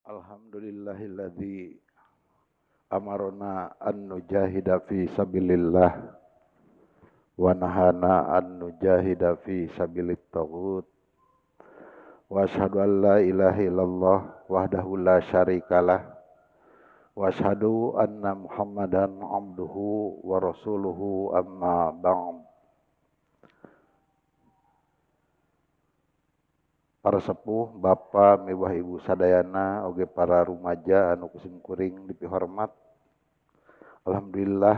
Alhamdulillahilladzi amarna an nujahida fi sabilillah wa nahana an nujahida fi sabilit taghut wa asyhadu an la ilaha illallah wahdahu la syarikalah wa asyhadu anna muhammadan abduhu wa rasuluhu amma ba'd. Para sepuh, bapak, mewah ibu sadayana, oge para rumaja anu kusim kuring dipihormat. Alhamdulillah,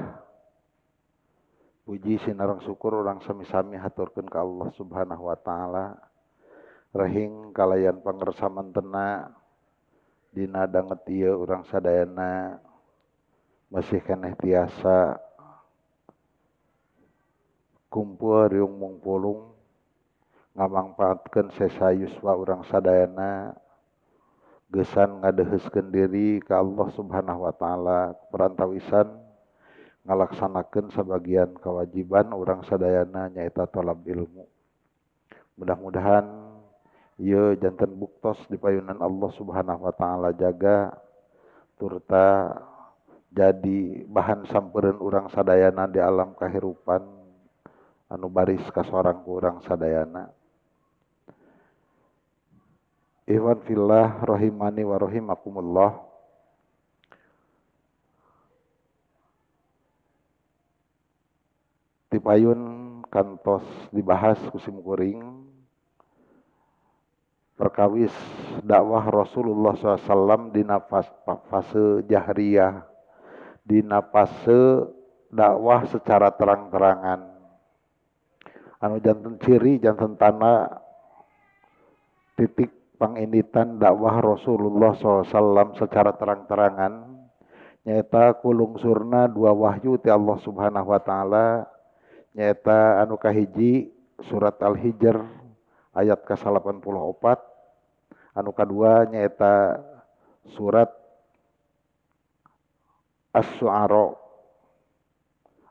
puji sinareng syukur urang sami-sami haturkeun ka Allah Subhanahu wa taala. Rahing kalayan pangersamantena dina danget ieu urang sadayana masih keneh tiasa kumpul riung mungpulung ngamangpaatkeun sesayuswa urang sadayana geusan ngadeheuskeun diri ka Allah Subhanahu wa taala perantawisan ngalaksanakeun sabagian kewajiban urang sadayana nyaeta tolab ilmu. Mudah-mudahan ieu janten buktos di payunan Allah Subhanahu wa taala jaga turta jadi bahan sampeureun urang sadayana di alam kahirupan anu baris kasorang ku urang sadayana. Ikhwan fillah rahimani wa rahimakumullah. Tipayun kantos dibahas kusim kuring perkawis dakwah Rasulullah SAW dina fase jahriyah, dina fase dakwah secara terang-terangan. Anu janten ciri janten tanda titik panginditan dakwah Rasulullah SAW secara terang-terangan nyaeta kulungsurna dua wahyu ti Allah Subhanahu wa taala nyaeta anu kahiji surat Al-Hijr ayat ke-84, anu kadua nyaeta surat Asy-Syu'ara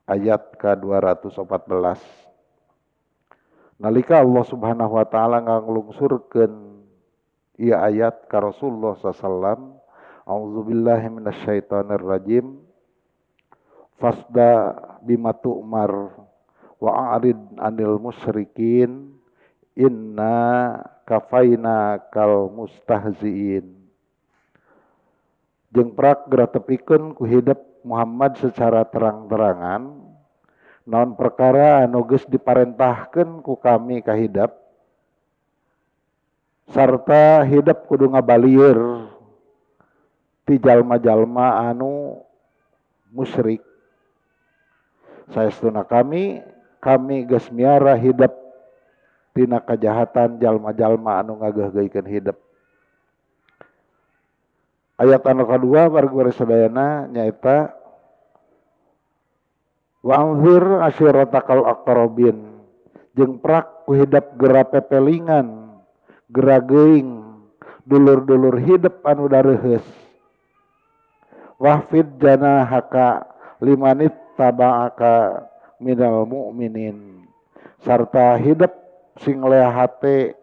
ayat ke-214. Nalika Allah Subhanahu wa taala ngalungsurkeun ieu ayat ka Rasulullah sallallahu A'udzubillahi minasyaitonirrajim. Fasda bima tu'mar wa a'rid 'anil musyrikin inna kafaina kal mustahziin. Jeung prak geura tepikeun ku hidup Muhammad secara terang-terangan naon perkara anu geus diparentahkeun ku kami ka hidup sarta hidup kudu ngabalieur ti jalma-jalma anu musyrik. Saestuna kami geus miara hidup tina kajahatan jalma-jalma anu ngageuh-geuhkeun hidup. Ayat anu kadua warga sadayana nyaeta wa anzir asyiratakal aqrabin. Jeung prak ku hidup geura pepelingan, geura geuing dulur-dulur hidup anu dareuheus. Wahfid janahaka limanit taba'aka minal mu'minin. Sarta hidup sing leah hate,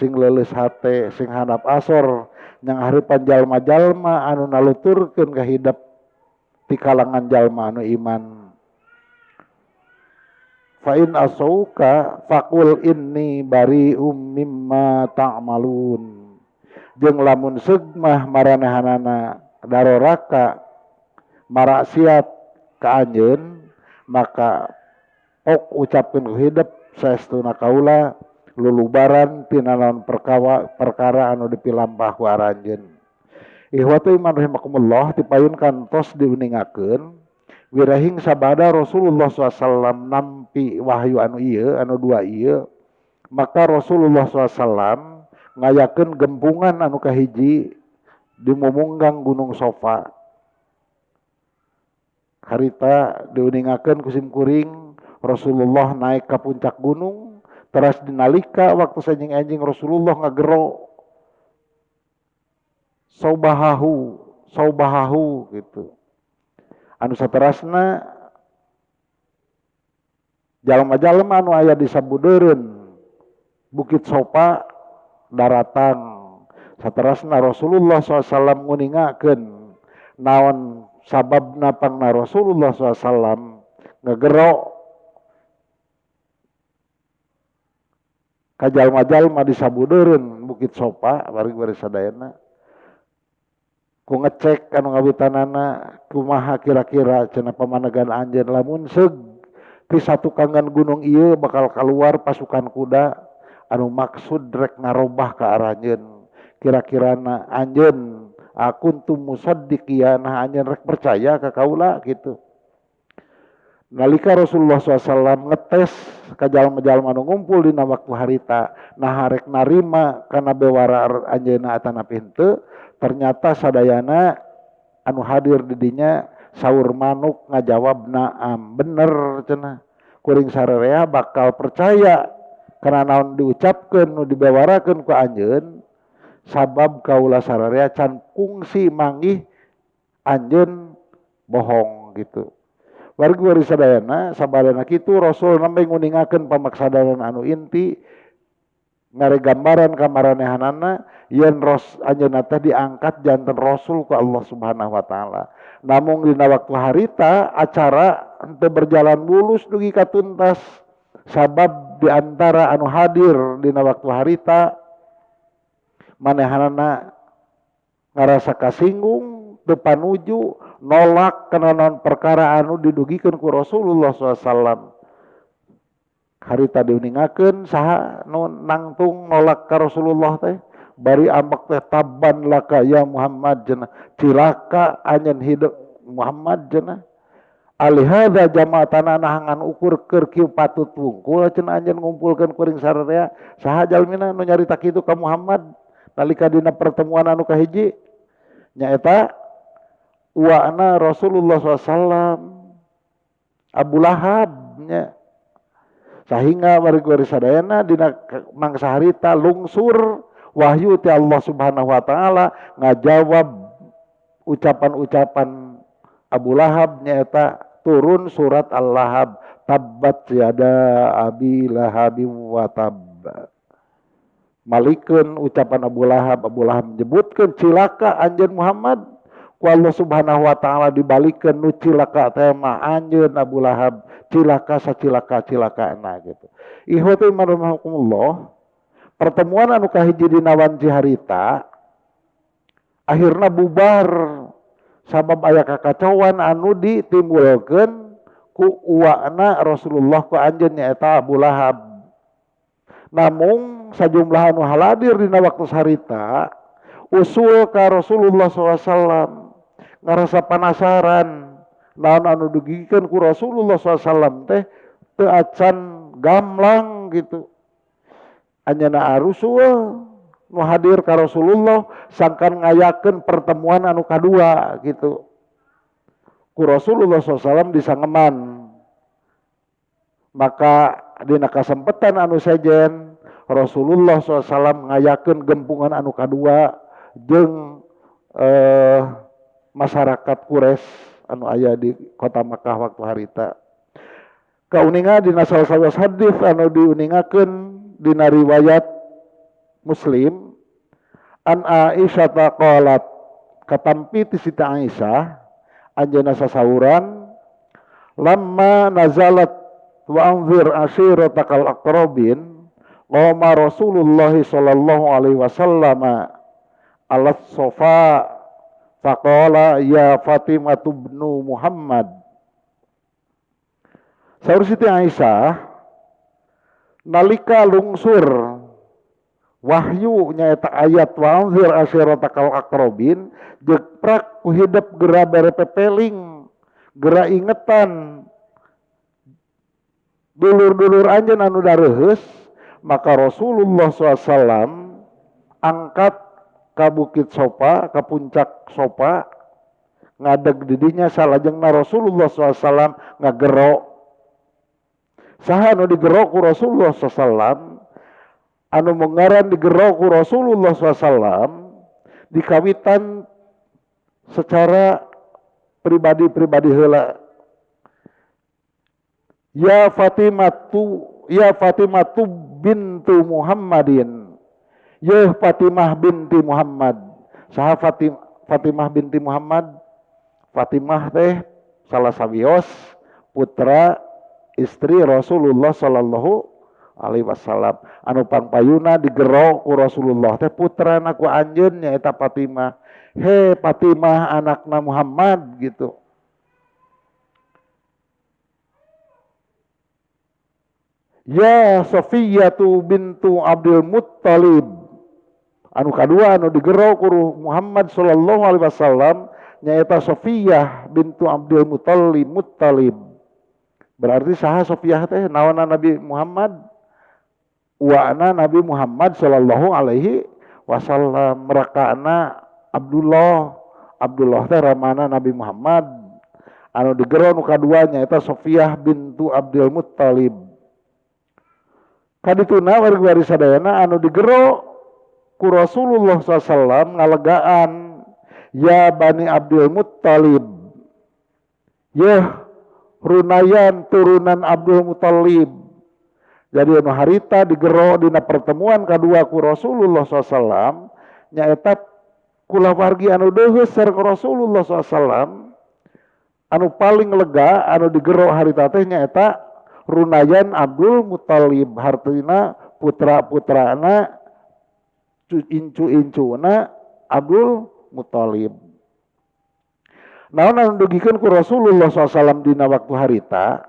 sing leuleus hate, sing handap asor nyang hareupan jalma-jalma anu naluturkeun ka hidup ti kalangan jalma anu iman. Fa in asauka faqul inni bari'um mimma ta'malun. Jeung lamun seugmah maranehanana daroraka maraksiat ka anjeun maka ok ucapkeun ku hidup saestuna kaula lulubaran tina naon perkara anu dipilampah ku aranjeun. Ikhwatu iman rahimakumullah, tipayun kantos diuningakeun wirahing sabada Rasulullah SAW nampi wahyu anu ieu anu dua ieu maka Rasulullah SAW ngayakeun gempungan anu kahiji di mumunggang Gunung Sofa. Harita diuningakeun kusim kuring Rasulullah naik ke puncak gunung teras dinalika waktu sanjing-anjing Rasulullah ngagero saubahahu gitu. Anu saterasna jalma-jalma anu aya di sabudeureun Bukit Sofa daratang Saterasna Rasulullah SAW nguningakeun naon sababna pangna Rasulullah SAW ngegero kajal-majal di sabudeureun Bukit Sopa bari sadayana ku ngecek anu ngawitanana kumaha kira-kira cenah pamanegan anjeun lamun seug ti satu kangen gunung ieu bakal keluar pasukan kuda anu maksud rek ngarobah ka aranjeun kira-kirana anjeun akuntum musaddiqiya nah anjeun rek percaya ka kaula gitu. Nalika Rasulullah SAW ngetes ka jalma-jalma anu ngumpul dina waktu harita nah rek narima kana bewara anjeunna atanapi henteu ternyata sadayana anu hadir di dinya saur manuk ngajawab naam bener cenah kuring sararea bakal percaya karena naon diucapkeun nu dibewarakeun ku anjeun sabab kaula sararea can kungsi manggih anjeun bohong gitu. Wargi sadayana sabadana kitu Rasul nembe nguningakeun pamaksadanan anu inti ngare gambaran ka maranehanana yen anjeunna teh diangkat janten Rasul ku Allah Subhanahu wa taala. Namun dina waktu harita acara henteu berjalan mulus dugi ka tuntas sabab diantara anu hadir dina waktu harita manehanana ngarasa kasinggung teu panuju nolak kana naon perkara anu didugikeun ku Rasulullah SAW. Harita diuningakeun saha nu nangtung nolak ka Rasulullah teh bari ambek teh tabban laka ya Muhammad cenah cilaka anjeun hidup Muhammad cenah alihada jamaatana nahangan ukur keur kieu patut wungkul cenah anjeun ngumpulkeun kuring sararea saha jalmina nu nyarita kitu ka Muhammad nalika dina pertemuan anu kahiji nyaeta uwana Rasulullah SAW Abu Lahab nya sehingga bari sadayana dina mangsa harita lungsur wahyu ti Allah Subhanahu wa taala ngajawab ucapan-ucapan Abu Lahab nyaeta turun surat Al-Lahab tabbat yada abi lahabin wa tab malikeun ucapan Abu Lahab menyebutkeun cilaka anjeun Muhammad ku Allah Subhanahu wa taala dibalikeun nu cilaka teh mah anjeun Abu Lahab cilaka sacilaka-cilakaana gitu. Ikhwati marhamukumullah pertemuan anu kahiji dina wanci harita akhirna bubar sabab aya kakacauan anu ditimbulkeun ku uwana Rasulullah ku anjeun nyaeta Abu Lahab. Namun sajumlah anu haladir dina waktu harita usul ka Rasulullah SAW ngarasa panasaran naon anu dugikeun ku Rasulullah SAW teh teu acan gamblang gitu. Anjeunna arusul nu hadir ka Rasulullah sangkan ngayakeun pertemuan anu kadua gitu. Ku Rasulullah SAW disangeman. Maka dina kasempetan anu sejen Rasulullah SAW ngayakeun gempungan anu kadua jeung masyarakat Quraisy anu aya di kota Makkah waktu harita. Kauninga dina salah hadis anu diuningakeun dina riwayat Muslim an Aisyah qalat katampi ti Siti Aisyah anjeunna sasauran lamma nazalat wa anzir ashiratakal aqrabin qama Rasulullah sallallahu alaihi wasallam alat sofa faqala ya Fatimah ibnu Muhammad. Saur Siti Aisyah nalika lungsur wahyu nyaeta ayat wa anzir ashiratakal aqrabin jeprak ku hidep gera bere pepeling gera ingetan dulur-dulur anjeun anu dareuheus maka Rasulullah SAW angkat ka Bukit Sopa ka puncak Sopa ngadeg di dinya salajengna Rasulullah SAW ngagero saha anu digero ku Rasulullah SAW anu mengaran digero ku Rasulullah SAW dikawitan secara pribadi-pribadi heula. Ya Fatimatu bintu Muhammadin Yeuh Fatimah binti Muhammad. Saha Fatimah binti Muhammad? Fatimah teh salah sawios putra istri Rasulullah sallallahu alaihi wasallam. Anu pangpayuna digero ku Rasulullah teh putrana ku anjeun nyaeta Fatimah. He Fatimah anakna Muhammad gitu. Ya Safiyatu bintu Abdul Muttalib. Anu kadua anu digero ku Muhammad sallallahu alaihi wasallam nyaeta Safiyah bintu Abdul Muttalib. Berarti saha Safiyah teh naonna Nabi Muhammad? Uwana Nabi Muhammad sallallahu alaihi wasallam, merakana Abdullah teh ramana Nabi Muhammad. Anu digero nu kadua nyaeta Safiyah bintu Abdul Muttalib. Kadituna wargi sadayana anu digero ku Rasulullah SAW ngalegaan, ya Bani Abdul Muttalib, ya runayan turunan Abdul Muttalib. Jadi anu harita digero dina pertemuan kadua ku Rasulullah SAW nyaeta kulawargi anu deuheus sareng Rasulullah SAW. Anu paling lega anu digero harita teh nyaeta runayan Abdul Muttalib, hartina putra-putrana incu-incuna Abdul Muttalib. Naon anu dugikeun ku Rasulullah SAW dina waktu harita,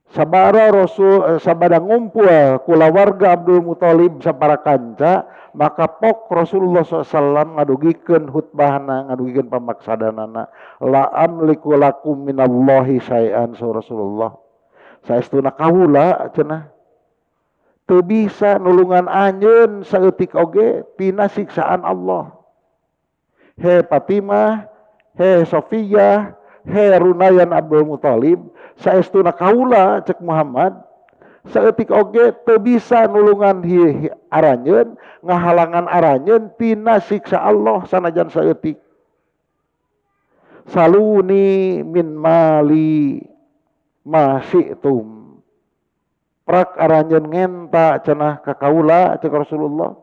sabada ngumpul kulawarga Abdul Muttalib sapara kanca, maka pok Rasulullah SAW ngadugikeun hutbahna, ngadugikeun pamaksadanana, la amliku lakum minallahi syai'an. So Rasulullah, saestuna kaula cenah teu bisa nulungan anjeun saeutik oge tina siksaan Allah. He Fatimah, he Safiyah, he runayan Abdul Muttalib, saestuna kaula cek Muhammad saeutik oge teu bisa nulungan aranjeun, ngahalangan aranjeun tina siksa Allah sanajan saeutik. Saluni min mali ma syi'tum. Prak aranjeun ngenta cenah ka kaula cek Rasulullah.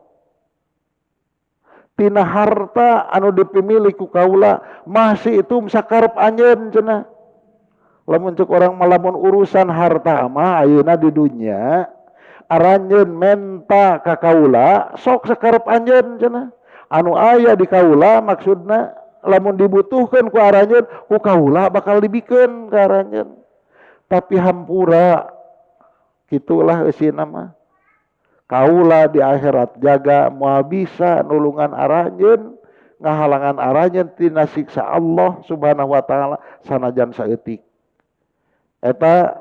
Tina harta anu dipimili ku kaula masih itu sakarep anjeun cenah. Lamun cek orang malamun urusan harta mah ayeuna di dunya aranjeun menta ka kaula sok sakarep anjeun cenah. Anu aya di kaula maksudna lamun dibutuhkeun ku aranjeun ku kaula bakal dibikeun ka aranjeun. Tapi hampura kitulah eusina mah. Kaula di akhirat jaga moal bisa nulungan aranjeun, ngahalangan aranjeun tina siksa Allah Subhanahu wa taala sanajan saeutik. Eta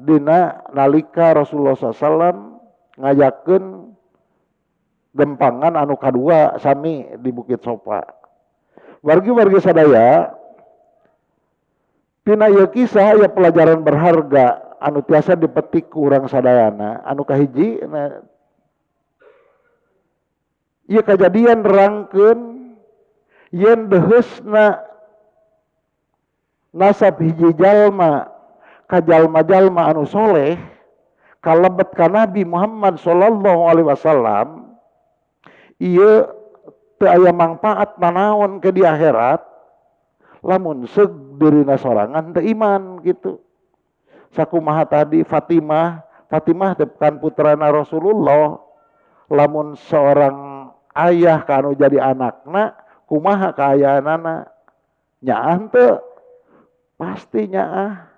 dina nalika Rasulullah SAW ngajakeun gempangan anu kadua sami di Bukit Sofa. Wargi-wargi sadaya, tina ieu kisah aya pelajaran berharga anu tiasa dipetik ku urang sadayana. Anu kahiji ieu kejadian nerangkeun yen deheusna nasab hiji jalma ka jalma-jalma anu soleh kalebet ka Nabi Muhammad sallallahu alaihi wasallam, ieu teu aya mangpaat nanaon ke di akhirat lamun seug dirina sorangan teu iman gitu. Sakumaha tadi Fatimah teh kan putrana Rasulullah, lamun seorang ayah kanu jadi anakna kumaha kaayaanana nyaah teu pasti nyaah.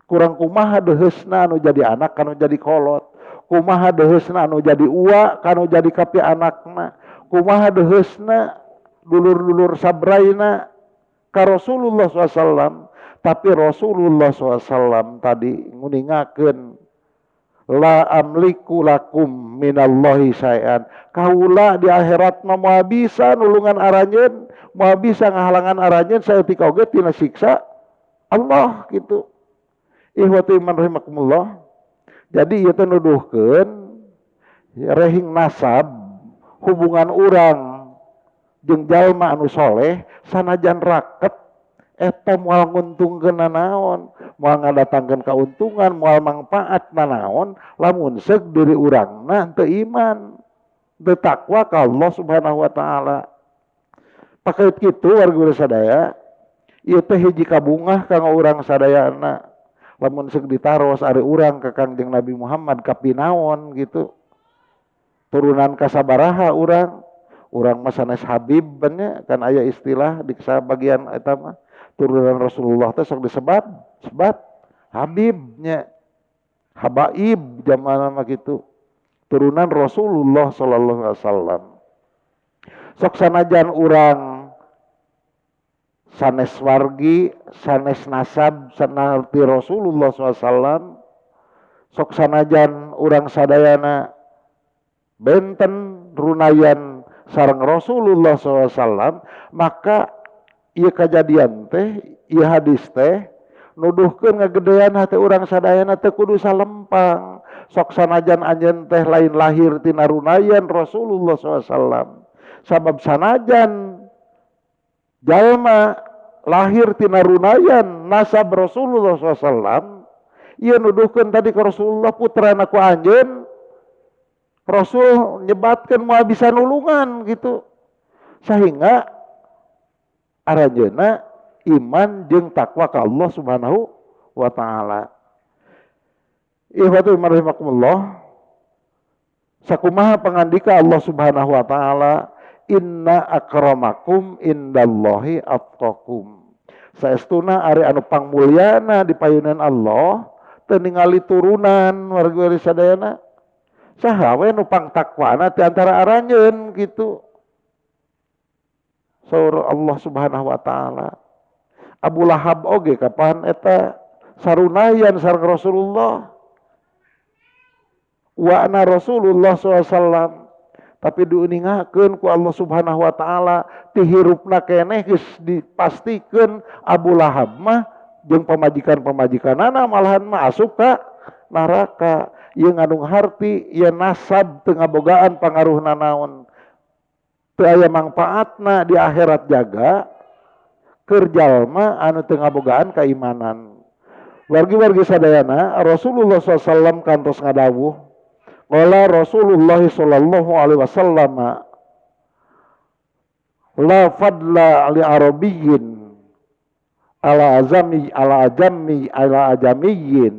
Kurang kumaha deheusna anu jadi anak kanu jadi kolot, kumaha deheusna anu jadi uwa kanu jadi kapi anakna, kumaha deheusna dulur-dulur sabraina ka Rasulullah SAW. Tapi Rasulullah SAW tadi nguningakeun, la amliku lakum minallahi syai'an. Kaula di akhirat mah moal bisa nulungan aranjeun, moal bisa ngahalangan aranjeun saeutik oge tina siksa Allah gitu. Ihwatu iman rahimakumullah. Jadi ieu teh nuduhkeun rehing nasab hubungan urang jeung jalma anu soleh sanajan raket eta moal nguntungkeun nanaon, moal ngadatangkeun kauntungan, moal mangpaat nanaon, lamun seug diri urangna teu iman, bertakwa ka Allah Subhanahu wa taala. Pakait kitu warga sadaya, ieu teh hiji kabungah kanggo urang sadayana. Lamun seug ditaros ari urang ka Kangjeng Nabi Muhammad kapinaon gitu. Turunan kasabaraha urang. Urang mah sanes Habib nya kan aya istilah di bagian eta mah. Turunan Rasulullah teh sok disebat, sebat Habibnya. Habaib zamana mah kitu. Turunan Rasulullah sallallahu alaihi wasallam. Sok sanajan urang sanes wargi, sanes nasab, sanarti Rasulullah SAW, sok sanajan urang sadayana benten runayan sareng Rasulullah SAW, maka ieu kajadian teh, ieu hadis teh nuduhkeun ngagedean hati urang sadayana teh kudu salempang. Sok sanajan anjeun teh lain lahir tina runayan Rasulullah SAW. Sabab sanajan jalma lahir tina runayan nasab Rasulullah SAW, ia nuduhkeun tadi ke Rasulullah putrana ku anjeun, Rasul nyebatkeun moal bisa nulungan gitu. Sehingga aranjeunna iman jeung takwa ka Allah Subhanahu wa taala. Ihwatu rahimakumullah, sakumaha pangandika Allah Subhanahu wa taala, inna akramakum indallahi atqakum. Saestuna ari anu pangmulyana di payunan Allah teu ningali turunan warga sadayana. Saha we nu pangtakwana ti antara aranjeun gitu. Saur Allah Subhanahu wa taala. Abu Lahab oge kapan eta sarunayan sareng Rasulullah. Wa ana Rasulullah SAW. Tapi diuningakeun ku Allah Subhanahu wa taala ti hirupna keneh geus dipastikeun Abu Lahab mah jeung pamajikan-pamajikanana malahan mah asup ka neraka. Ieu ngandung harti ieu nasab teu ngabogaan pangaruhna naon. Teu aya mangpaatna di akhirat jaga keur jalma anu teu ngabogaan keimanan. Wargi-wargi sadayana Rasulullah SAW kantos ngadawuh, qala Rasulullah sallallahu alaihi wasallam, la fadla li arabiyyin ala ajamiyyin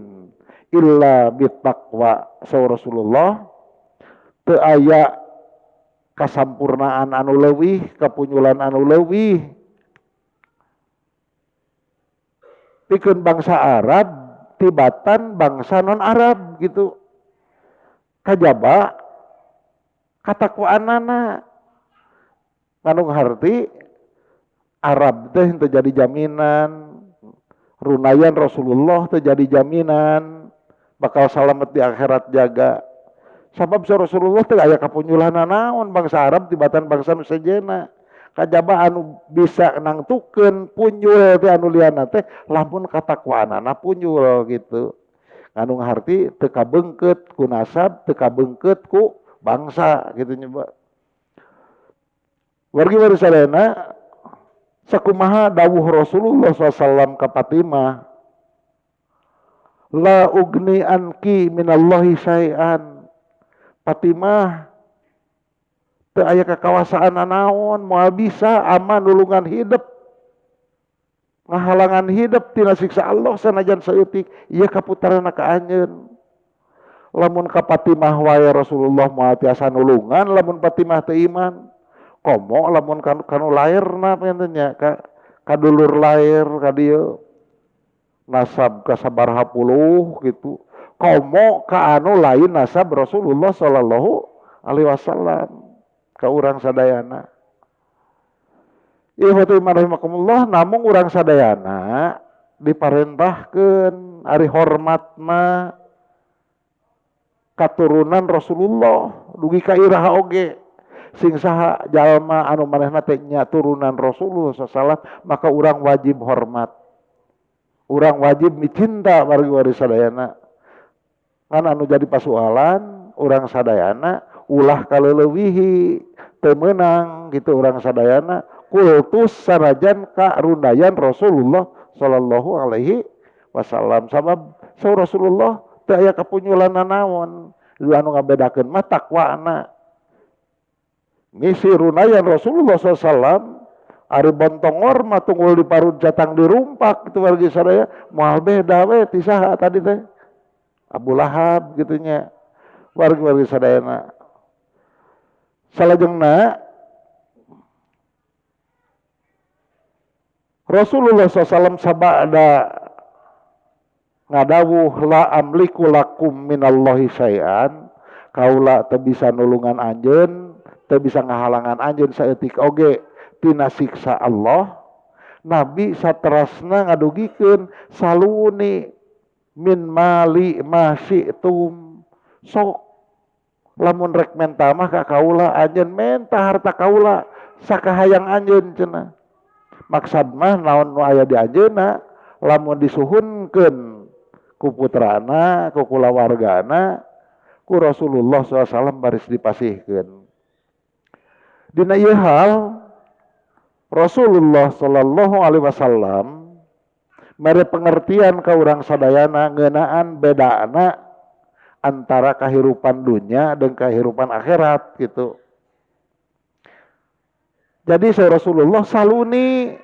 illa bittaqwa. Sa Rasulullah teu aya kasampurnaan anu leuwih, kapunyulan anu leuwih pikeun bangsa Arab tibatan bangsa non Arab gitu. Kajaba katakwaanana ngandung harti Arab teh henteu jadi jaminan, runayan Rasulullah teh jadi jaminan bakal salamet di akhirat jaga. Sabab sa Rasulullah teh aya kapunyulanna naon bangsa Arab tibatan bangsa nu sejenna. Kajaba anu bisa nangtukeun punyul teh anu liana teh lamun katakwaanana punyul gitu. Ngandung harti teu kabeungkeut ku nasab, teu kabeungkeut ku bangsa gitu nyoba. Wargi-wargi sadayana sakumaha dawuh Rasulullah SAW ka Fatimah, la ugni anki minallahi syai'an. Fatimah teu aya kakawasaan naon moal bisa aman nulungan hidup, ngahalangan hidup tina siksa Allah sanajan saeutik ieu kaputarana ka anjeun. Lamun ka Fatimah wae Rasulullah moal tiasa nulungan, lamun Fatimah teu iman komo lamun kanu lairna penten nya ka dulur lair ka dieu nasab ka sabaraha puluh gitu, komo ka anu lain nasab Rasulullah sallallahu alaihi wasallam ka urang sadayana. Ihwatu rahimakumullah, namun urang sadayana diparentahkeun ari hormatna katurunan Rasulullah dugi ka iraha oge. Sing saha jalma anu manehna teh nya turunan Rasulullah sallallahu, maka urang wajib hormat. Urang wajib micinta wargi-wargi sadayana. Kan anu jadi pasualan urang sadayana ulah kaleulewihi teu meunang gitu urang sadayana kultus sanajan ka rundayan Rasulullah sallallahu alaihi wasallam. Sabab sa Rasulullah teu aya kapunyulanna naon, anu ngabedakeun mah takwana. Ngisi runayan Rasulullah SAW ari bontongor mah tunggul di parut jatang dirumpak itu wargi sadaya moal beda we ti saha tadi teh Abu Lahab gitunya wargi sadayana salajengna Rasulullah SAW sabada ngadawuh la amliku lakum minallahi syai'an kaula teu bisa nulungan anjeun teu bisa ngahalangan anjeun saeutik oge tina siksa Allah. Nabi saterasna ngadugikeun saluni min mali masyitum sok lamun rek menta mah ka kaula anjeun menta harta kaula sakahayang anjeun cenah. Maksad mah naon nu aya di anjeunna lamun disuhunkeun ku putrana ku kulawargana ku Rasulullah SAW baris dipasihkeun. Dina ieu hal Rasulullah sallallahu alaihi wasallam mere pengertian ka urang sadayana ngeunaan bedana antara kahirupan dunia dan kahirupan akhirat gitu. Jadi saya Rasulullah saluni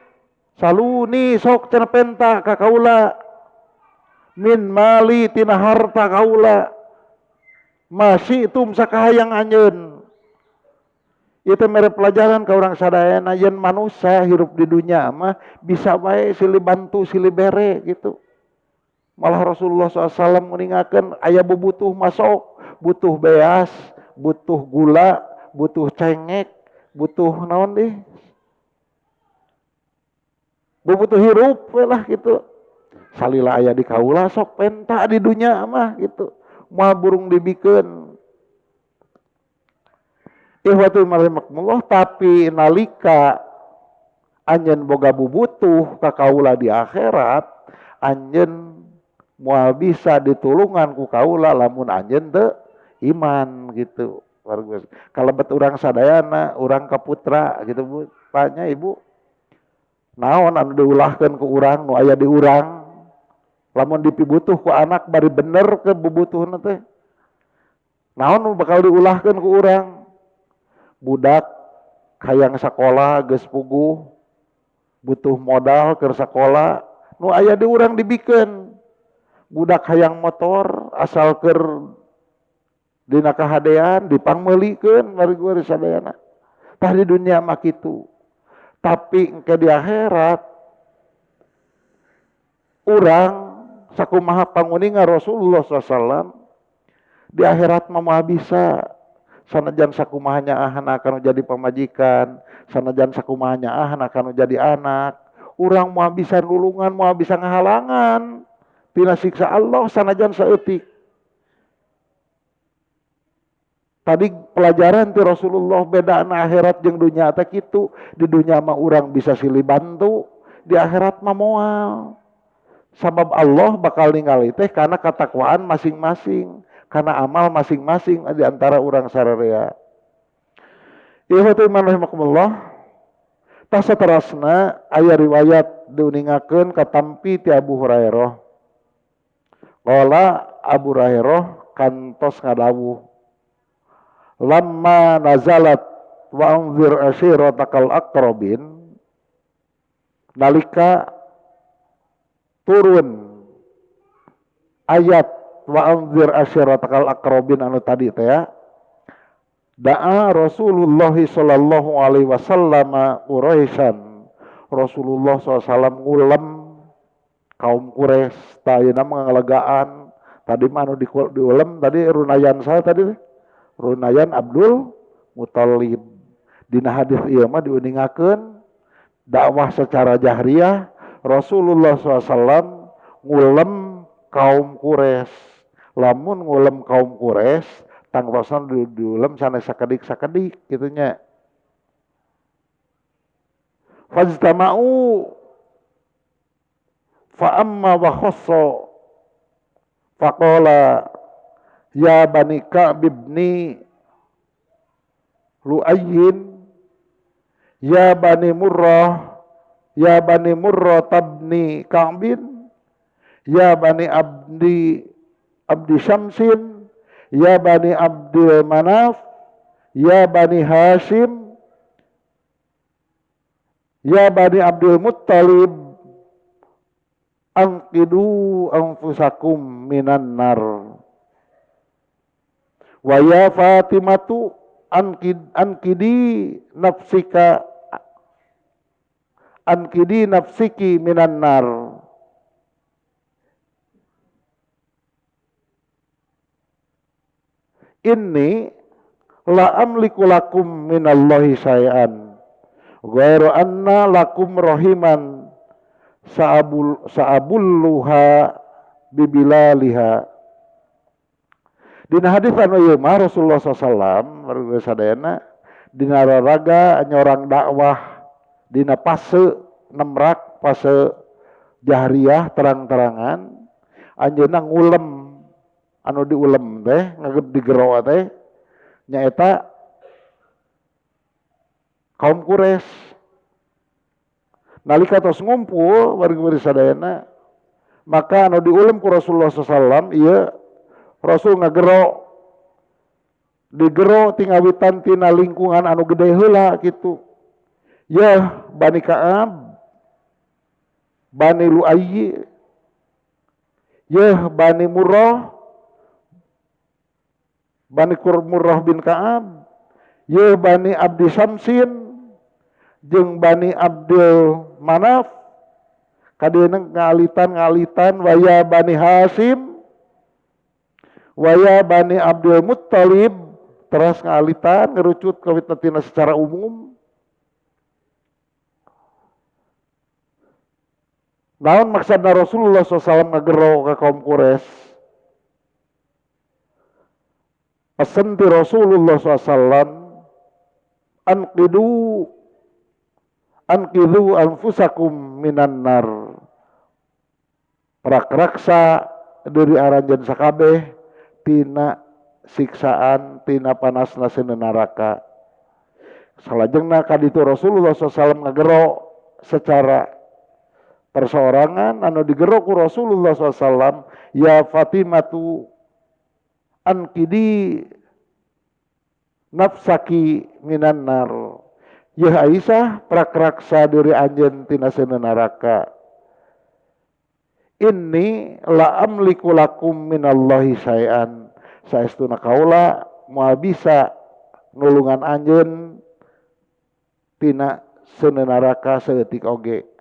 sok cenah penta ka kaula min mali tina harta kaula masih tum sakahayang anjeun. Itu mere pelajaran ka urang sadayana yen manusia hirup di dunia mah bisa bae silih bantu silih bere gitu. Malah Rasulullah SAW meningakeun aya bubutuh masuk, butuh beas, butuh gula, butuh cengek, butuh naon deh. Bubutuh hirup lah gitu. Salila aya di kaula sok penta di dunia mah gitu. Moal burung dibikeun. Ihwatul rahimakumullah tapi nalika anjeun boga bubutuh ka kaula di akhirat anjeun moal bisa ditulungan ku kaula lamun anjeun teu iman gitu. Kalebet urang sadayana urang kaputra gitu Bu tanya Ibu naon anu diulahkeun ku urang nu aya di urang lamun dipibutuh ku anak bari bener ke bubutuhna teh naon nu bakal diulahkeun ku urang budak hayang sakola geus puguh butuh modal keur sakola nu aya di urang dibikeun budak hayang motor asal keur dina kahadean dipangmeulikeun bari sadayana tah di dunia mah kitu tapi engke di akhirat urang sakumaha panguningan Rasulullah SAW di akhirat mah bisa sanajan sakumahanya ahana kanu jadi pamajikan, sanajan sakumahanya ahana kanu jadi anak, urang moal bisa nulungan, moal bisa ngahalangan tina siksa Allah sanajan saeutik. Tadi pelajaran ti Rasulullah bedana akhirat jeung dunia teh kitu, di dunia mah urang bisa silih bantu, di akhirat mah moal. Sabab Allah bakal ningali teh karena katakwaan masing-masing. Karena amal masing-masing di antara orang sararea. Ihwatu iman rahimakumullah. Tas saterasna aya riwayat diuningakeun katampi ti Abu Hurairah. Qala Abu Hurairah kantos ngadawuh. Lamma nazalat wa anzir ashiratakal aqrabin nalika turun ayat wa anzir asyiratakal aqrabin anu tadi teh ya. Da'a Rasulullah sallallahu alaihi wasallam Quraisyan. Rasulullah SAW ngulem kaum Quraisy tayina ngalegaan. Tadi mah anu diulem tadi runayan saya tadi runayan Abdul Muthalib. Dina hadis ieu mah diuningakeun dakwah secara jahriyah Rasulullah SAW ngulem kaum Quraisy. Lamun ngulem kaum Quraisy tang Rasul diulem sanes sakedik gitunya. Fajtama'u fa amma wa khassa faqala ya bani Ka'b ibni Lu'ayyin ya bani Murrah tabni Ka'bin ya bani Abdi Syamsin ya bani Abdul Manaf Ya Bani Hashim, ya Bani Abdul Muttalib, anqidu anfusakum minan nar. Wa ya Fatimatu, ankidi nafsika, ankidi nafsiki minan nar. Inni la amliku lakum minallahi syai'an ghairu anna lakum rahiman sa'abulluha bibilaliha. Dina hadis anu ieu mah Rasulullah sallallahu alaihi wasallam dina raraga nyorang dakwah dina fase nemrak fase jahriyah terang-terangan anjeunna ngulem anu diulem teh ngagep digero teh nyaeta kaum Quraisy. Nalika tos ngumpul wargi sadayana maka anu diulem ku Rasulullah sallallahu ieu Rasul ngagero digero tingawitan tina lingkungan anu gede heula kitu. Ya Bani Ka'ab, Bani Lu'ayy, ya Bani Murrah, Bani Murrah bin Ka'ab, ya Bani Abdi Syamsin, jeung Bani Abdul Manaf, kadieuna ngalitan waya Bani Hashim, waya Bani Abdul Muttalib, terus ngalitan ngerucut kawitantina secara umum. Naon maksudna Rasulullah SAW ngagero ka kaum Quraisy? Pesan ti Rasulullah SAW, anqidu anfusakum minan nar. Prakraksa dari aranjeun sakabeh tina siksaan tina panasna seueur neraka. Salajengna kaditu Rasulullah SAW ngagero secara perseorangan anu digero ku Rasulullah SAW, ya Fatimatu ankidi nafsaki minan nar. Ya Aisyah prakraksa diri anjeun tina seueur neraka. Inni la amliku lakum minallahi syai'an. Saestuna kaula moal bisa nulungan anjeun tina seueur neraka saeutik oge.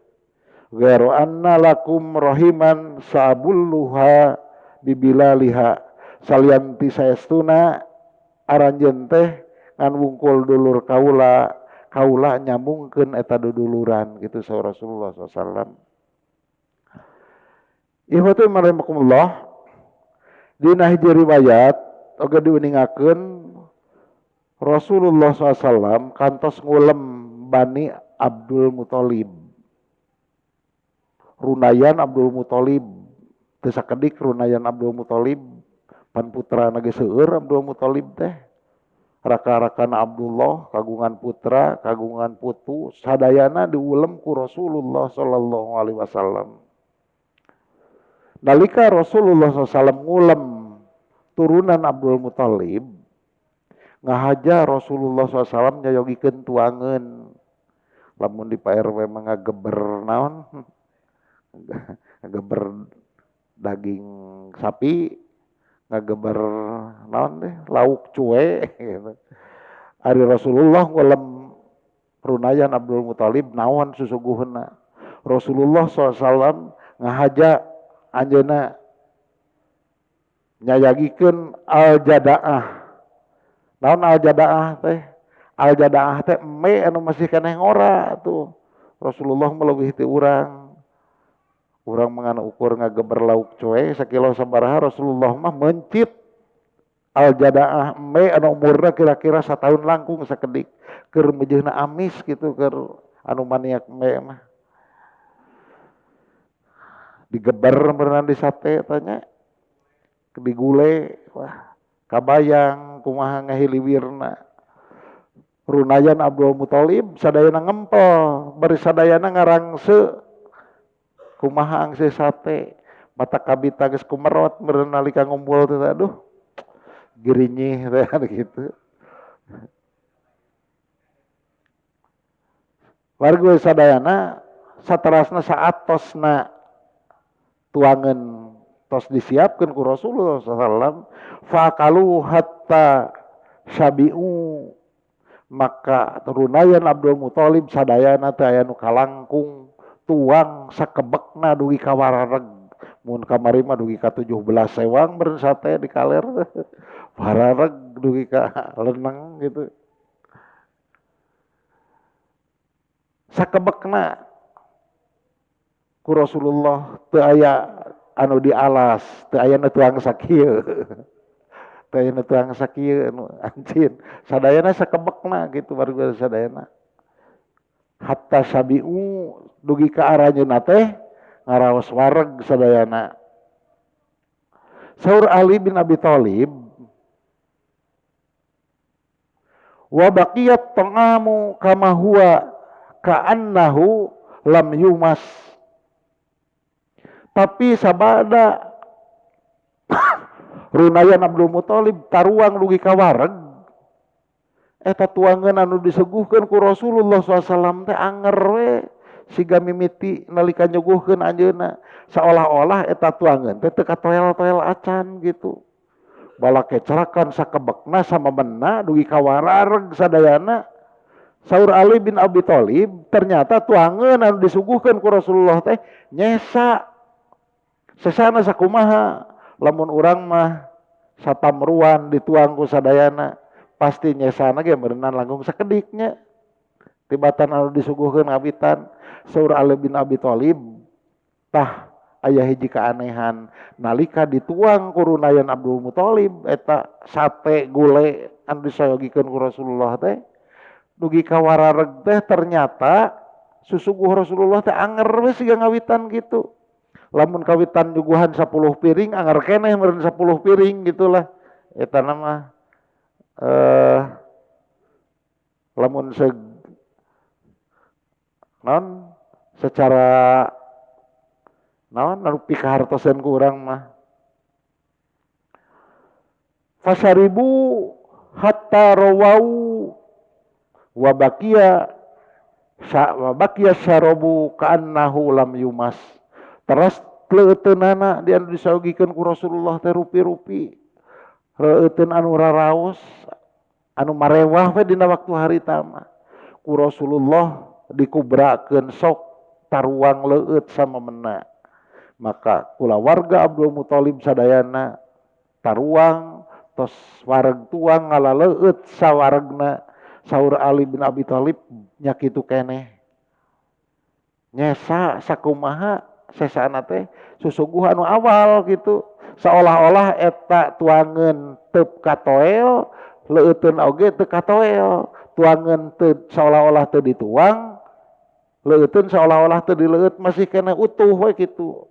Ghairu anna lakum rahiman sa'abulluha bibilaliha. Salianti saestuna aranjeun teh ngan wungkul dulur kaula nyambungkeun eta duduluran gitu sa Rasulullah SAW. Ikhwatu rahimakumullah, dina hiji riwayat oge diuningakeun Rasulullah SAW kantos ngulem Bani Abdul Muthalib. Runayan Abdul Muthalib teu sakedik runayan Abdul Muthalib pan putra nage seueur Abdul Muthalib teh raka-rakana Abdullah kagungan putra kagungan putu sadayana diulem ku Rasulullah sallallahu alaihi wasallam. Nalika Rasulullah SAW ngulem turunan Abdul Muthalib ngahaja Rasulullah SAW nyayogikeun tuangeun lamun di PRW ngageber naon ngageber daging sapi, ngageber naon deh lauk cuwe gitu. Ari Rasulullah ngulem runayan Abdul Muthalib naon susuguhna. Rasulullah SAW ngahaja anjeunna nyayagikeun al-jadaah. Naon al-jadaah teh? Al-jadaah teh eme anu masih keneh ngora tuh. Rasulullah meleuwih ti urang. Urang mangana ukur ngageber lauk cuwe sakilo sabaraha Rasulullah mah mencit al-jadaah eme anu umurna kira-kira 1 tahun langkung sakedik keur mejeuna amis gitu keur anu maniak eme mah digeber berenang di sate tanya digule wah kabayang kumaha ngahiliwirna. Runayan Abdul Muthalib sadayana ngempel bari sadayana ngarangse kumaha angse sate mata kabita geus kumerot meureun nalika ngumpul teh aduh girinyih teh gitu. Warga sadayana saterasna saatosna tuangan tos disiapkan ku Rasulullah SAW fakalu hatta syabi'u maka turunayan Abdul Muthalib sadayana teh aya nu kalangkung tuang sakebekna dugi ka warareg mun kamari mah dugi ka 17 sewang beureun sate di kaler warareg dugi ka leuneng gitu sakebekna ku Rasulullah teu aya anu di alas teu aya nu tuang sakieu teu aya nu tuang sakieu anu ancin sadayana sakebekna gitu warga sadayana hatta sabiu dugi ka aranjeunna teh ngaraos wareg sadayana saur Ali bin Abi Thalib wa baqiyat ta'amu kama huwa ka'annahu lam yumas tapi sabada runayan Abdul Muthalib taruang dugi ka wareg eta tuangan anu disuguhkeun ku Rasulullah SAW teh anger we siga mimiti nalika nyuguhkeun anjeunna seolah-olah eta tuangan teh teu katoel-toel acan gitu bala kecerakan sakebekna samemena dugi ka warareg sadayana saur Ali bin Abi Thalib ternyata tuangan anu disuguhkeun ku Rasulullah teh nyesa sesana sakumaha lamun urang mah satamruan dituang ku sadayana pasti nyesana ge meureunan langkung sakediknya tibatan anu disuguhkeun ngabitan saur Ali bin Abi Thalib tah aya hiji keanehan nalika dituang ku runayan Abdul Muthalib eta sate gule anu disaogikeun ku Rasulullah teh dugi ka warareg teh ternyata susuguh Rasulullah teh anger we siga ngawitan gitu lamun kawitan nyuguhan 10 piring anger keneh meureun 10 piring gitulah eta nama lamun non secara naon anu pikahartoseun ku urang mah fasaribu hatta rawau wa baqiya syarabu ka'annahu lam yumas teras leuteunana di anu disaogikeun ku Rasulullah teh rupi-rupi reueteun anu raraos anu marewah we dina waktu harita mah ku Rasulullah dikubrakeun sok taruang leueut samemena maka kula warga Abdul Muthalib sadayana taruang tos wareg tuang ngalaleueut sawaregna saur Ali bin Abi Thalib nya kitu keneh nyesa sakumaha sesana teh susuguh anu awal gitu seolah-olah eta tuangan teu katoel leueutun oge teu katoel tuangan teu seolah-olah teu dituang leueutun seolah-olah teu dileueut masih kena utuh we kitu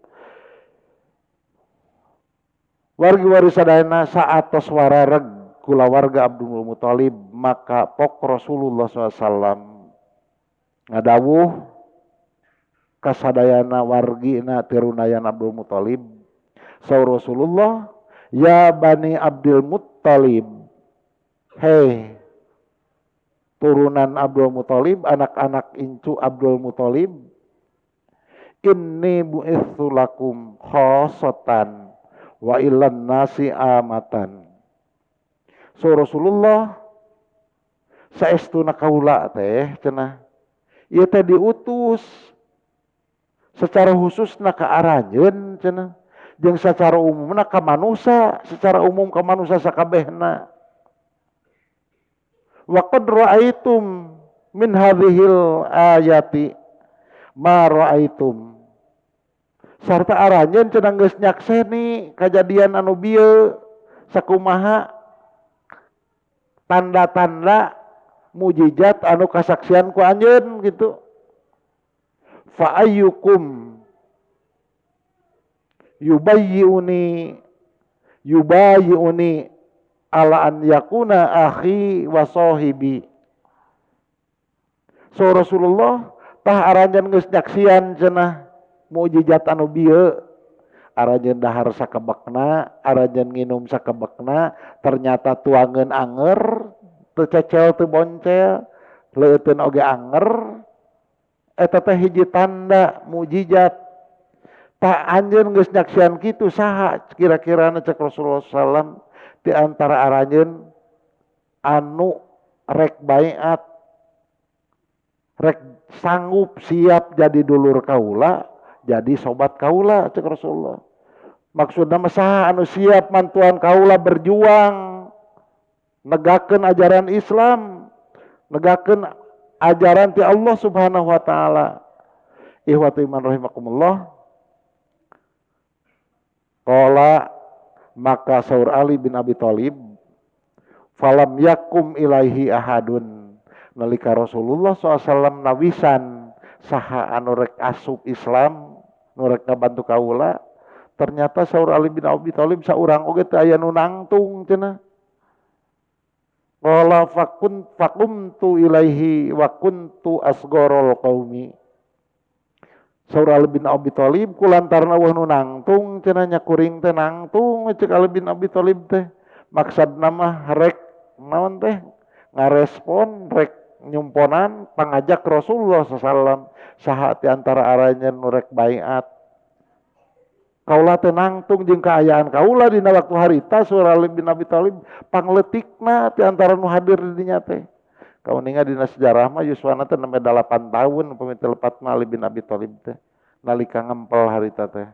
wargi-wargi sadayana saatos warareg kula warga Abdul Muthalib maka pok Rasulullah SAW ngadawuh kasadayana wargina tirunayan Abdul Muthalib saur Rasulullah ya bani Abdul Muthalib hei turunan Abdul Muthalib anak-anak incu Abdul Muthalib inni bu'itsu lakum khosotan wa ilan nasi amatan saur Rasulullah saestuna kaula teh cenah ieu teh diutus secara khusus ka aranjeun cenah jeung secara umumna ka manusia secara umum ka manusia sakabehna wa qad ra'aitum min hadhil ayati ma ra'aitum sarta aranjeun cenah geus nyakseni kajadian anu bieu sakumaha tanda-tanda mujizat anu kasaksian ku anjeun gitu fa ayyukum yubayyi'uni ala an yakuna akhi wa sahibi so Rasulullah tah aranjeun geus nyaksian cenah mujizat anu bieu aranjeun dahar sakebekna aranjeun nginum sakebekna ternyata tuangeun anger teu cecel teu boncel leueteun oge anger eta teh hiji tanda mukjizat. Tak anjeun geus nyaksian kitu saha kira-kirana cek Rasulullah sallam di antara aranjeun anu rek baiat rek sanggup siap jadi dulur kaula jadi sobat kaula cek Rasulullah. Maksudna mah saha anu siap mantuan kaula berjuang negakeun ajaran Islam, negakeun ajaran ti Allah Subhanahu wa taala. Ihwatu iman rahimakumullah. Qala maka saur Ali bin Abi Thalib falam yakum ilaihi ahadun nalika Rasulullah SAW nawisan saha anu rek asup Islam nu rek ngabantu kaula ternyata saur Ali bin Abi Thalib saurang oge teu aya nu nangtung cenah. Qala fakuntu ilaihi wa kuntu asgharul qaumi. Saur Ali bin Abi Thalib kulantaran eueuh nu nangtung cenah nya kuring teh nangtung cek Ali bin Abi Thalib teh maksudna mah rek naon teh ngarespon rek nyumponan pangajak Rasulullah sallallahu saha ti antara aranjeun nu rek baiat kaula teh nangtung jeung kaayaan kaula dina waktu harita saur Ali bin Abi Thalib pangleutikna ti antara nu hadir di dinya teh. Kauninga dina sejarah mah yuswana teh 8 tahun upami telepat Ali bin Abi Thalib teh nalika ngempel harita teh.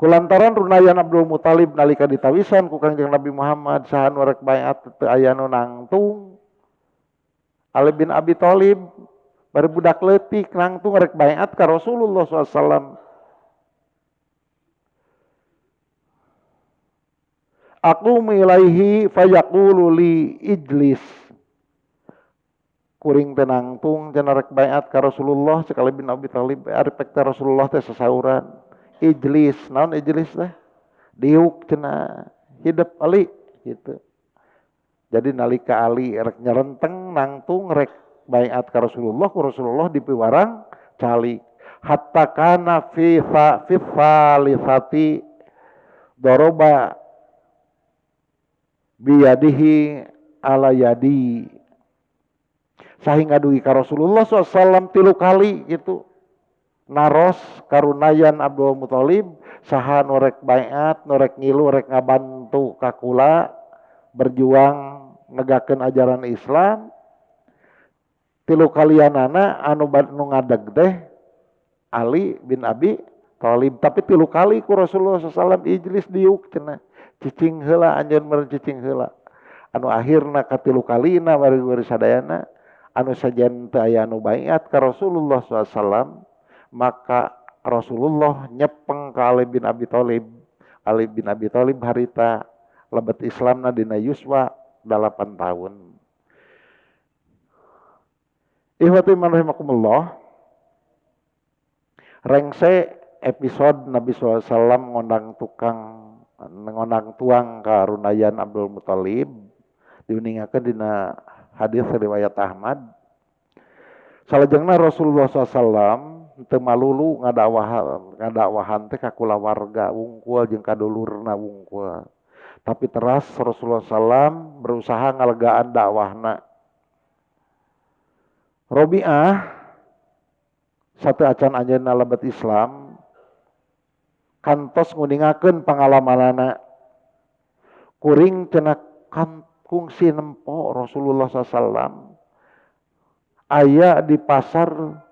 Kulantaran runayan Abdul Muthalib nalika ditawisan ku Kangjeng Nabi Muhammad saha nu rek baiat teu aya nu nangtung. Ali bin Abi Thalib bari budak leutik nangtung rek baiat ka Rasulullah SAW. Aku milaihi fayaqulu li ijlis. Kuring tenangtung cenah rek baiat ka Rasulullah sekali bin Abi Thalib arepek teh Rasulullah teh sasauran. Ijlis, naon ijlis teh? Diuk cenah hidup Ali gitu. Jadi nalika Ali rek nyerenteng nangtung rek baiat ka Rasulullah ku Rasulullah dipiwarang calik. Hatta kana fi falifati doroba biyadihi ala yadi sehingga dugi ka Rasulullah SAW 3 kali gitu naros karunayan Abdul Muthalib saha nu rek baiat nu rek ngilu rek ngabantu ka kula berjuang negakeun ajaran Islam 3 kalianana anu ngadeg teh Ali bin Abi Thalib tapi 3 kali ku Rasulullah SAW ijlis diuk cenah cicing heula anjeun meureun cicing heula anu akhirna ka 3 kalina bari sadayana anu sajan teu aya anu baiat ka Rasulullah SAW maka Rasulullah nyepeng ka Ali bin Abi Thalib. Ali bin Abi Thalib harita lebet Islamna dina yuswa 8 tahun. Ihwati man rahimakumullah. Rengse episode Nabi SAW ngondang tuang ka runayan Abdul Muthalib diuningakeun dina hadis riwayat Ahmad. Salajengna Rasulullah SAW teu malulu ngadakwahan teh ka kulawarga wungkul jeung ka dulurna wungkul. Tapi teras Rasulullah SAW berusaha ngalegaan dakwahna. Robi'ah satu acan anjeunna lebet Islam kantos nguningakeun pangalamanana. Kuring cenah kungsi nempo Rasulullah SAW aya di pasar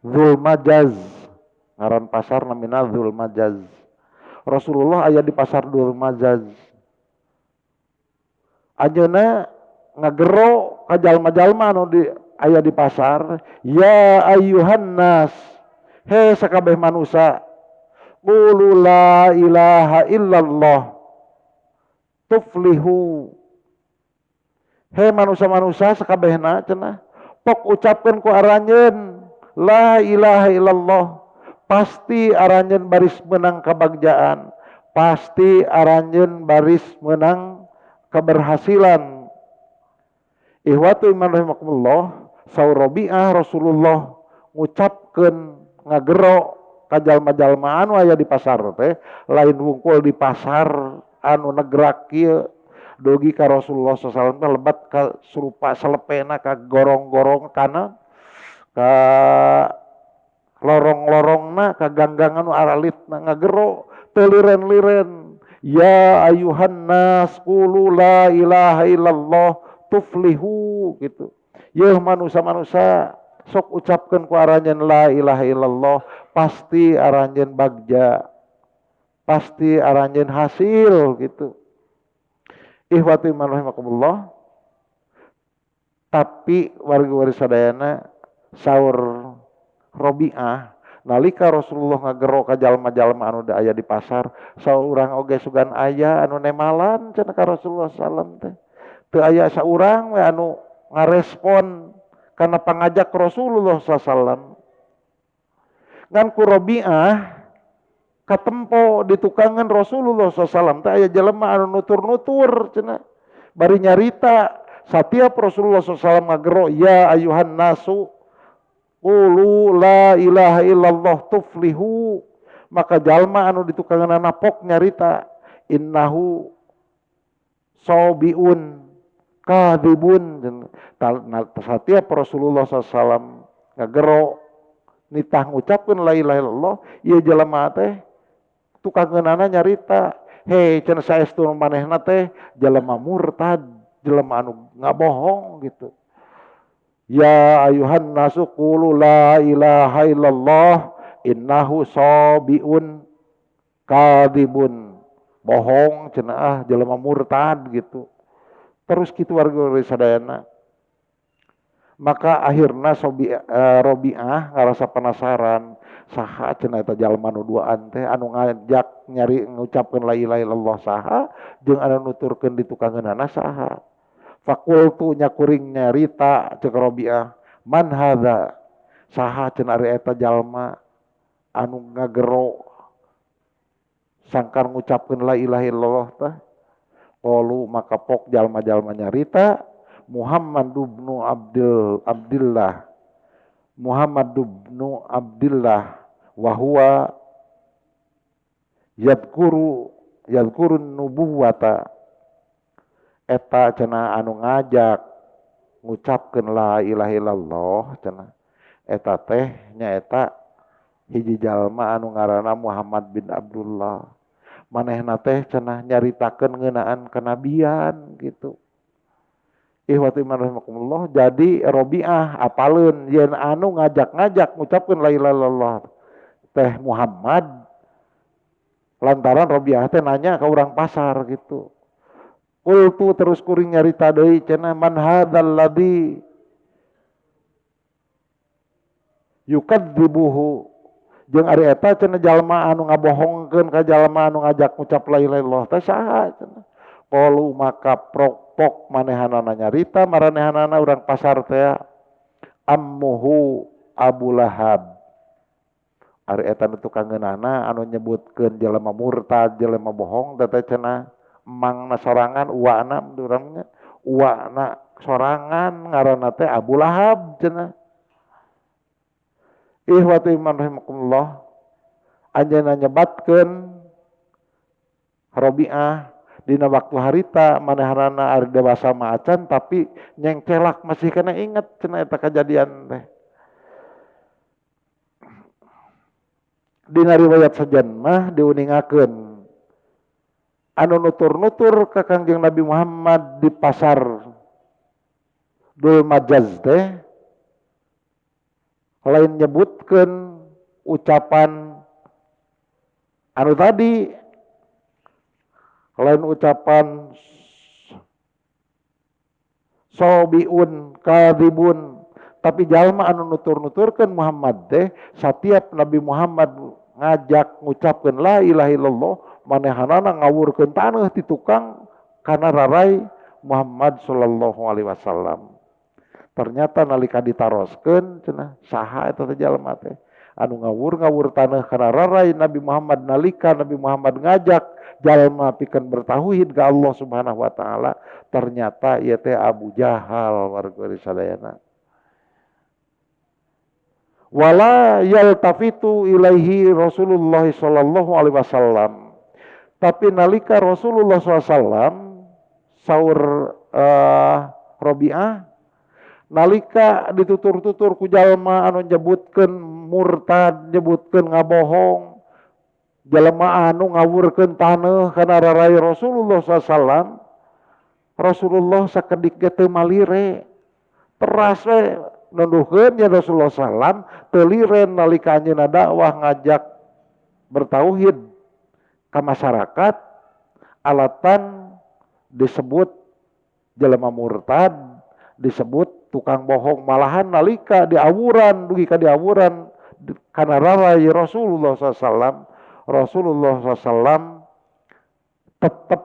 Dzulmajaz, ngaran pasar namina Dzulmajaz. Rasulullah aya di pasar Dzulmajaz. Anjeunna ngagero ka jalma-jalma anu aya di pasar, ya ayyuhan nas, he sakabeh manusia, qulu la ilaha illallah tuflihu. He manusia-manusia sakabehna cenah pok ucapkeun ku aranjeun la ilaha illallah, pasti aranjeun baris menang kabagjaan, pasti aranjeun baris menang keberhasilan. Ihwatu iman rahimakumullah, saur Robi'ah Rasulullah ngucapkeun ngagero ka jalma-jalma anu aya di pasar teh, lain wungkul di pasar anu negrak kieu dogi ka Rasulullah SAW lebat ka serupa selepena ka gorong-gorong kana ka lorong-lorongna ka ganggangan nu aralitna ngagero teu liren-liren. Ya ayuhan nas qulu la ilaha illallah tuflihu gitu. Yeuh manusia-manusia sok ucapkeun ku aranjeun la ilaha illallah pasti aranjeun bagja, pasti aranjeun hasil gitu. Ihwati man rahimakumullah. Tapi warga-warga sadayana saur Robi'ah nalika Rasulullah ngagero ka jalma-jalma anu da aya di pasar, saurang oge sugan aya anu nemalan cenah ka Rasulullah sallam teh. Teu aya saurang we anu ngarespon kana pangajak Rasulullah sallam. Ngan ku Robi'ah katempo di tukangan Rasulullah sallam teh aya jelema anu nutur-nutur cenah. Bari nyarita setiap Rasulullah sallam ngagero ya ayuhan nasu qulu la ilaha illallah tuflihu, maka jalma anu di tukangan napok nyarita innahu sobiun kadibun. Setiap Rasulullah sallam ngagero nitah ngucapkeun la ilaha illallah ieu jelema teh tukangeunana nyarita he cenah saestu manehna teh jelema murtad, jelema anu ngabohong gitu. Ya ayuhan nasu qulu la ilaha illallah innahu sabiun kadibun, bohong cenah jelema murtad gitu. Terus kitu warga sadayana. Maka akhirna Robi'ah ngarasa penasaran saha cenah eta jalma nu duaan teh anu ngajak nyari ngucapkeun la ilaha illallah saha jeung anu nuturkeun di tukangeunana saha. Fakultu nyakuring nyarita cek Robi'ah man hadza saha cenah ari eta jalma anu ngagero sangkar ngucapkeun la ilaha illallah teh. Qalu maka pok jalma-jalma nyarita Muhammad ibnu Abdillah wa huwa yadhkurun nubuwata eta cenah anu ngajak ngucapkeun la ilaha illallah cenah eta teh nyaeta hiji jalma anu ngaranna Muhammad bin Abdullah. Manehna teh cenah nyaritakeun ngeunaan kenabian gitu. Ihwati man rahimakumullah. Jadi Robi'ah apaleun yen anu ngajak-ngajak ngucapkeun la ilaha illallah teh Muhammad, lantaran Robi'ah teh nanya ke orang pasar gitu. Qultu terus kuring nyarita deui cenah man hadzal ladzi yukadzibuhu, jeung ari eta cenah jalma anu ngabohongkeun ka jalma anu ngajak ngucap la ilaha illallah teh saha cenah. Qalu maka pok manehanana nyarita maranehanana urang pasar teh ammuhu Abu Lahab. Ari eta nu tukangeunana anu nyebutkeun jelema murtad, jelema bohong teh cenah emangna sorangan uwana urangnya uwana sorangan ngaranna teh Abu Lahab cenah. Ihwatu iman rahimakumullah, anjeunna nyebatkeun Robi'ah dina waktu harita manehanana ari dewasa macan tapi nyengkelak masih kena inget cenah eta kejadian teh. Dina riwayat sajan mah diuningakeun anu nutur-nutur ka Kangjeng Nabi Muhammad di pasar Dul Majaz teh lain nyebutkeun ucapan anu tadi, lain ucapan sobiun kadibun, tapi jalma anu nutur-nuturkeun Muhammad teh setiap Nabi Muhammad ngajak ngucapkeun la ilaha illallah manehanana ngawurkeun taneuh ti tukang kana rarai Muhammad sallallahu alaihi wasallam. Ternyata nalika ditaroskeun cenah saha eta teh jalma teh anu ngawur taneuh kana rarai Nabi Muhammad nalika Nabi Muhammad ngajak jalma pikeun bertauhid ka Allah Subhanahu wa taala, ternyata ieu teh Abu Jahal warga sadayana. Wala yaltafitu ilaihi Rasulullah sallallahu alaihi wasallam. Tapi nalika Rasulullah SAW saur Robi'ah nalika ditutur-tutur ku jalma anu nyebutkeun murtad, nyebutkeun ngabohong, jalma anu ngawurkeun taneuh kana rarai Rasulullah SAW, Rasulullah sakedik ge teu malire, teras we nuduhkeun ya Rasulullah SAW teu liren nalika anjeunna dakwah ngajak bertauhid ka masyarakat, alatan disebut jelema murtad, disebut tukang bohong, malahan nalika diawuran dugi ka diawuran kana rarai Rasulullah SAW, Rasulullah SAW tetep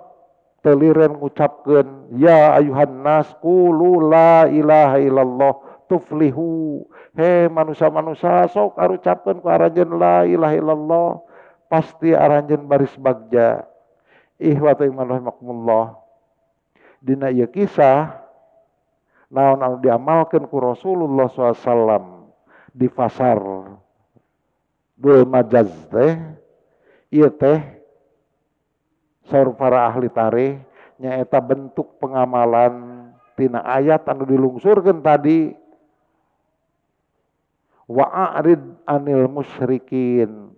teliren ngucapkeun ya ayuhan nas qulu la ilaha illallah tuflihu, he manusia-manusia sok arucapkeun ku aranjeun la ilaha illallah pasti aranjeun baris bagja. Ihwatu iman rahimakumullah, dina ieu kisah naon anu diamalkeun ku Rasulullah SAW di pasar Dul Majaz teh, ieu teh saur para ahli tarikh nyaeta bentuk pengamalan tina ayat anu dilungsurkeun tadi, wa'arid anil musyrikin,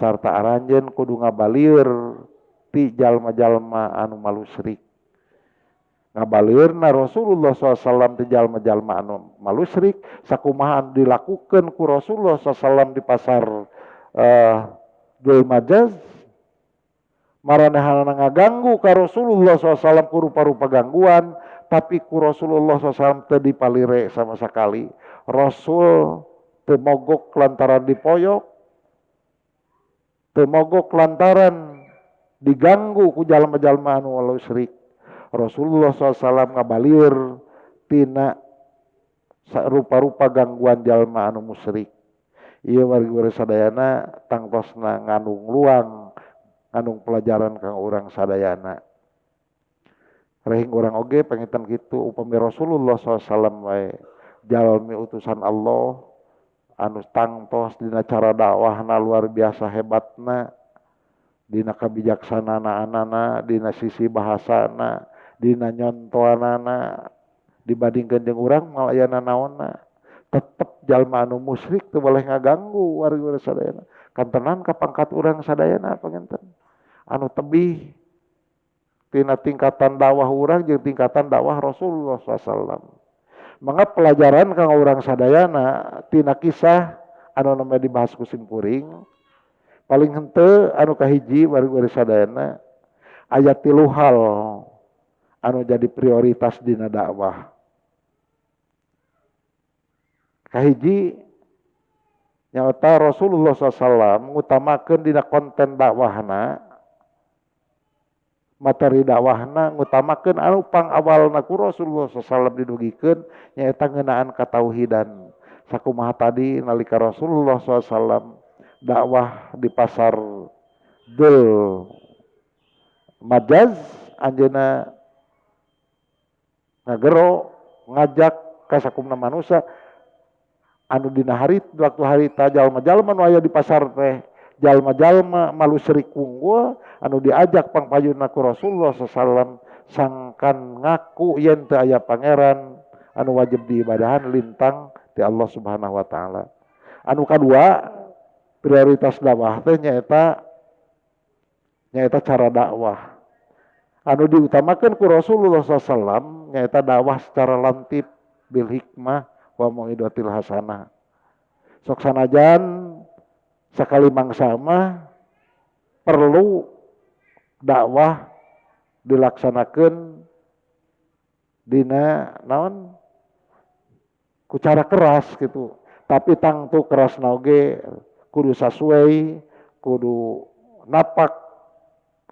sarta aranjeun kudu ngabalieur ti jalma-jalma anu malusyrik. Ngabaliurna Rasulullah SAW ti jalma-jalma anu malusyrik sakumaha anu dilakukeun ku Rasulullah SAW di pasar Dul Majaz, maranehana ngaganggu ka Rasulullah SAW ku rupa-rupa gangguan, tapi ku Rasulullah SAW teu dipalire sama sekali. Rasul teu mogok lantaran dipoyok, teu mogok lantaran diganggu ku jalma-jalma anu malusyrik. Rasulullah SAW ngabalieur tina rupa-rupa gangguan jalma anu musyrik. Ieu wargi sadayana tangtosna ngandung luang, ngandung pelajaran kang urang sadayana. Rehing urang oge pangitan kitu, upami Rasulullah SAW wae jalmi utusan Allah anu tangtos dina cara dakwahna luar biasa hebatna, dina kabijaksanaan, dina sisi bahasana, dina nyontoanana, dibandingkeun jeung urang malayana naonna, tetep jalma anu musyrik teu boleh ngaganggu wargi sadayana. Kantenan ka pangkat urang sadayana panginten anu tebih tina tingkatan dakwah urang jeung tingkatan dakwah Rasulullah SAW. Mangga pelajaran kang urang sadayana tina kisah anu namanya dibahas ku simkuring, paling henteu anu kahiji wargi sadayana aya 3 hal anu jadi prioritas dina dakwah. Kahiji nyaeta Rasulullah SAW ngutamakeun dina konten dakwahna, materi dakwahna ngutamakeun anu pangawalna ku Rasulullah SAW didugikeun nyaeta ngeunaan katauhidan. Sakumaha tadi nalika Rasulullah SAW dakwah di pasar Dul Majaz, anjeunna ngagero ngajak ka sakumna manusia anu dina waktu harita jalma-jalma nu aya di pasar teh jalma-jalma malusyrik unggul anu diajak pangpayunna ku Rasulullah SAW sangkan ngaku yen teu aya pangeran anu wajib diibadahan lintang ti Allah Subhanahu wa taala. Anu kadua prioritas dakwah teh nyaeta cara dakwah. Anu diutamakeun ku Rasulullah SAW nyaeta dakwah secara lantip bil hikmah wa mau'izatil hasanah. Sok sanajan sakali mangsa mah perlu dakwah dilaksanakeun dina naon ku cara keras gitu, tapi tangtu kerasna oge kudu sasuai, kudu napak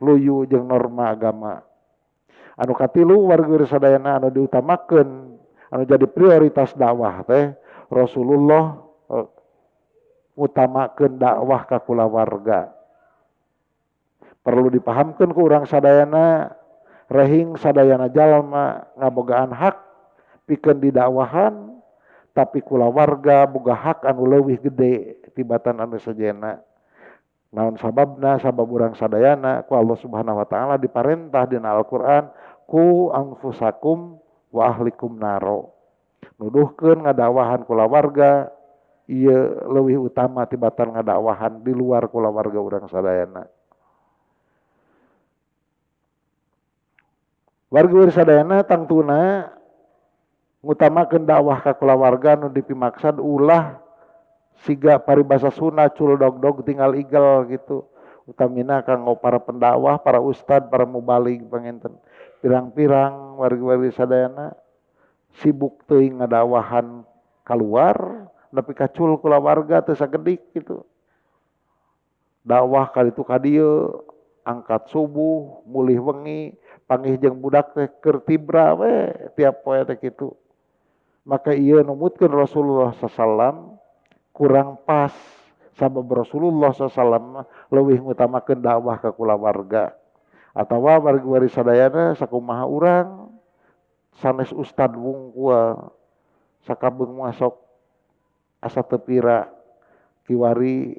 luyu jeung norma agama. Anu katilu wargi sadayana anu diutamakeun anu jadi prioritas dakwah teh Rasulullah utamakeun dakwah ka kulawarga. Perlu dipahamkeun ku urang sadayana, rehing sadayana jalma ngabogaan hak pikeun didakwahan, tapi kulawarga boga hak anu leuwih gede tibatan anu sejenna. Naon sababna? Sabab urang sadayana ku Allah Subhanahu wa taala diparentah dina Al-Qur'an ku anfusakum wa ahlikum naro. Nuduhkeun ngadawahan kulawarga ieu leuwih utama tibatan ngadawahan di luar kulawarga urang sadayana. Warga urang sadayana tangtuna ngutamakeun dakwah ka kulawarga nu dipimaksad ulah siga paribasa Sunda cul dog-dog tinggal igel gitu. Utamina kanggo para pendakwah, para ustad, para mubalig panginten. Pirang-pirang warga-warga sadayana sibuk teuing ngadawahan keluar nepi kacul kulawarga teu sagedik gitu. Dakwah kali itu ka dieu angkat subuh, mulih wengi, panggih jeung budak teh keur tibra we tiap poe teh kitu. Maka ieu numutkeun Rasulullah sallallahu kurang pas sabab Rasulullah sallallahu leuwih ngutamakeun dakwah ka kulawarga. Atawa warga-warga sadayana sakumaha urang sanes ustad wungkul sakabeung masuk asa teu pira kiwari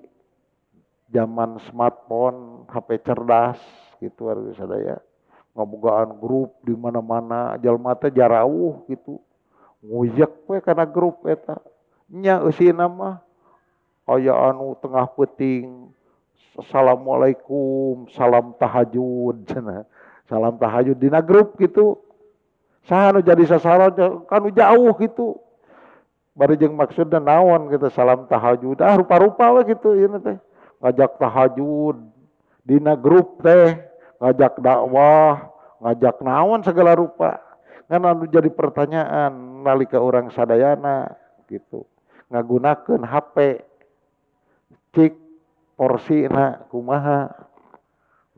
zaman smartphone, HP cerdas gitu warga sadaya. Ngabogaan grup di mana-mana jalma teh jarauh gitu. Ngujek we kana grup eta. Nya eusina mah aya anu tengah peuting assalamualaikum, salam tahajud cenah. Salam tahajud dina grup gitu. Saha nu jadi sasaran kanu jauh gitu. Bari jeung maksudna naon gitu salam tahajud. Rupa-rupa we gitu ieu teh. Ngajak tahajud dina grup teh, ngajak dakwah, ngajak naon segala rupa. Ngan anu jadi pertanyaan nalika urang sadayana gitu. Ngagunakeun HP cik porsina kumaha